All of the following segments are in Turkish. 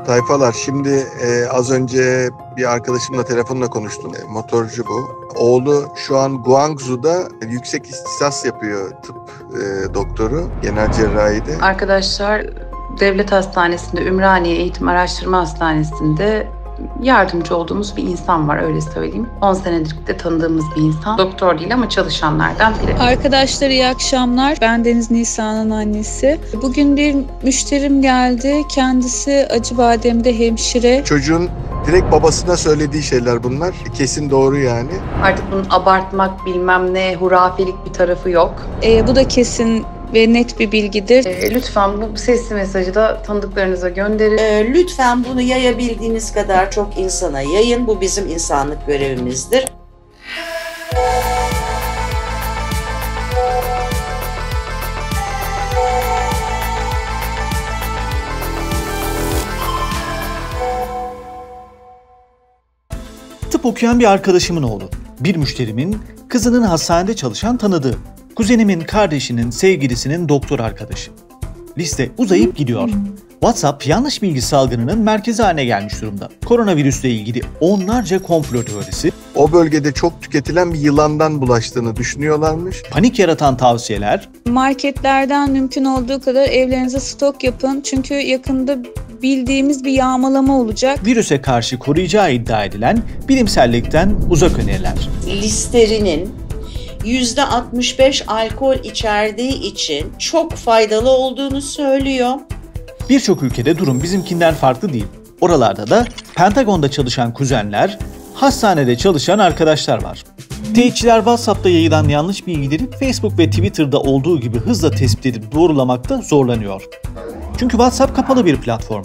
Tayfalar, şimdi az önce bir arkadaşımla telefonla konuştum. Motorcu bu. Oğlu şu an Guangzhou'da yüksek ihtisas yapıyor, tıp doktoru, genel cerrahide. Arkadaşlar devlet hastanesinde, Ümraniye Eğitim Araştırma Hastanesi'nde yardımcı olduğumuz bir insan var, öyle söyleyeyim. 10 senedir de tanıdığımız bir insan. Doktor değil ama çalışanlardan biri. Arkadaşlar iyi akşamlar. Ben Deniz Nisa'nın annesi. Bugün bir müşterim geldi. Kendisi Acıbadem'de hemşire. Çocuğun direkt babasına söylediği şeyler bunlar. Kesin doğru yani. Artık bunun abartmak, bilmem ne, hurafelik bir tarafı yok. Bu da kesin ve net bir bilgidir. Lütfen bu sesli mesajı da tanıdıklarınıza gönderin. Lütfen bunu yayabildiğiniz kadar çok insana yayın. Bu bizim insanlık görevimizdir. Tıp okuyan bir arkadaşımın oğlu, bir müşterimin, kızının hastanede çalışan tanıdığı, kuzenimin kardeşinin sevgilisinin doktor arkadaşı. Liste uzayıp gidiyor. WhatsApp yanlış bilgi salgınının merkezi haline gelmiş durumda. Koronavirüsle ilgili onlarca komplo teorisi, O bölgede çok tüketilen bir yılandan bulaştığını düşünüyorlarmış. panik yaratan tavsiyeler, Marketlerden mümkün olduğu kadar evlerinize stok yapın. Çünkü yakında bildiğimiz bir yağmalama olacak. virüse karşı koruyacağı iddia edilen bilimsellikten uzak öneriler. Listerinin %65 alkol içerdiği için çok faydalı olduğunu söylüyor. Birçok ülkede durum bizimkinden farklı değil. Oralarda da Pentagon'da çalışan kuzenler, hastanede çalışan arkadaşlar var. Teyitçiler WhatsApp'ta yayılan yanlış bilgileri Facebook ve Twitter'da olduğu gibi hızla tespit edip doğrulamakta zorlanıyor. Çünkü WhatsApp kapalı bir platform.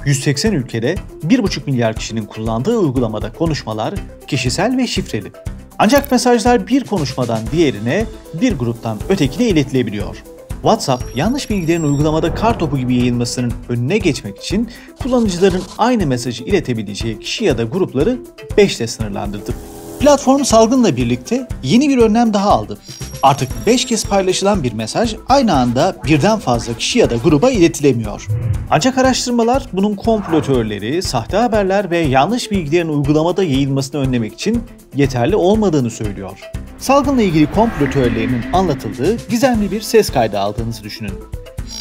180 ülkede 1,5 milyar kişinin kullandığı uygulamada konuşmalar kişisel ve şifreli. Ancak mesajlar bir konuşmadan diğerine, bir gruptan ötekine iletilebiliyor. WhatsApp, yanlış bilgilerin uygulamada kartopu gibi yayılmasının önüne geçmek için kullanıcıların aynı mesajı iletebileceği kişi ya da grupları 5 ile sınırlandırdı. Platform salgınla birlikte yeni bir önlem daha aldı. Artık 5 kez paylaşılan bir mesaj aynı anda birden fazla kişi ya da gruba iletilemiyor. Ancak araştırmalar bunun komplo teorileri, sahte haberler ve yanlış bilgilerin uygulamada yayılmasını önlemek için yeterli olmadığını söylüyor. Salgınla ilgili komplo teorilerinin anlatıldığı gizemli bir ses kaydı aldığınızı düşünün.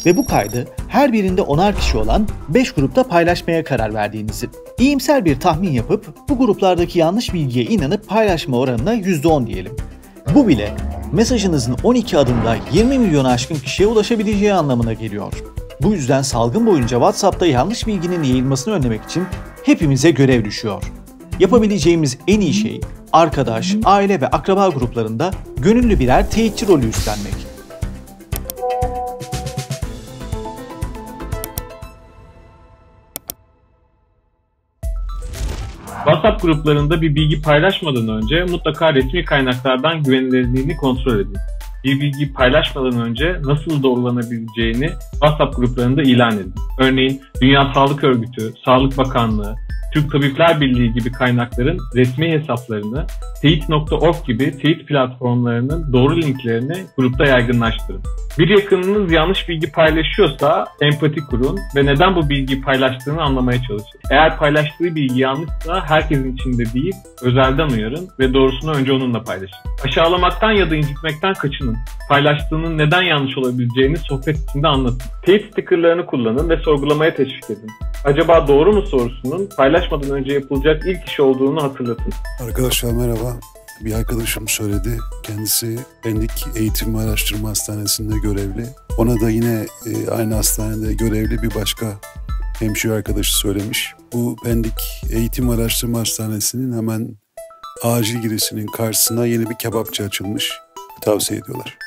Ve bu kaydı her birinde 10'ar kişi olan 5 grupta paylaşmaya karar verdiğinizi. İyimser bir tahmin yapıp bu gruplardaki yanlış bilgiye inanıp paylaşma oranına %10 diyelim. Bu bile mesajınızın 12 adımda 20 milyona aşkın kişiye ulaşabileceği anlamına geliyor. Bu yüzden salgın boyunca WhatsApp'ta yanlış bilginin yayılmasını önlemek için hepimize görev düşüyor. Yapabileceğimiz en iyi şey, arkadaş, aile ve akraba gruplarında gönüllü birer teyitçi rolü üstlenmek. WhatsApp gruplarında bir bilgi paylaşmadan önce mutlaka resmi kaynaklardan güvenilirliğini kontrol edin. Bir bilgi paylaşmadan önce nasıl doğrulanabileceğini WhatsApp gruplarında ilan edin. Örneğin Dünya Sağlık Örgütü, Sağlık Bakanlığı, Türk Tabipler Birliği gibi kaynakların resmi hesaplarını, teyit.org gibi teyit platformlarının doğru linklerini grupta yaygınlaştırın. Bir yakınınız yanlış bilgi paylaşıyorsa empati kurun ve neden bu bilgiyi paylaştığını anlamaya çalışın. Eğer paylaştığı bilgi yanlışsa herkesin içinde değil, özelden uyarın ve doğrusunu önce onunla paylaşın. Aşağılamaktan ya da incitmekten kaçının. Paylaştığının neden yanlış olabileceğini sohbet içinde anlatın. Teyit stickerlarını kullanın ve sorgulamaya teşvik edin. Acaba doğru mu sorusunun paylaşmadan önce yapılacak ilk iş olduğunu hatırlatın. Arkadaşlar merhaba. Bir arkadaşım söyledi. Kendisi Pendik Eğitim ve Araştırma Hastanesi'nde görevli. Ona da yine aynı hastanede görevli bir başka hemşire arkadaşı söylemiş. Bu Pendik Eğitim ve Araştırma Hastanesi'nin hemen acil girişinin karşısına yeni bir kebapçı açılmış. Tavsiye ediyorlar.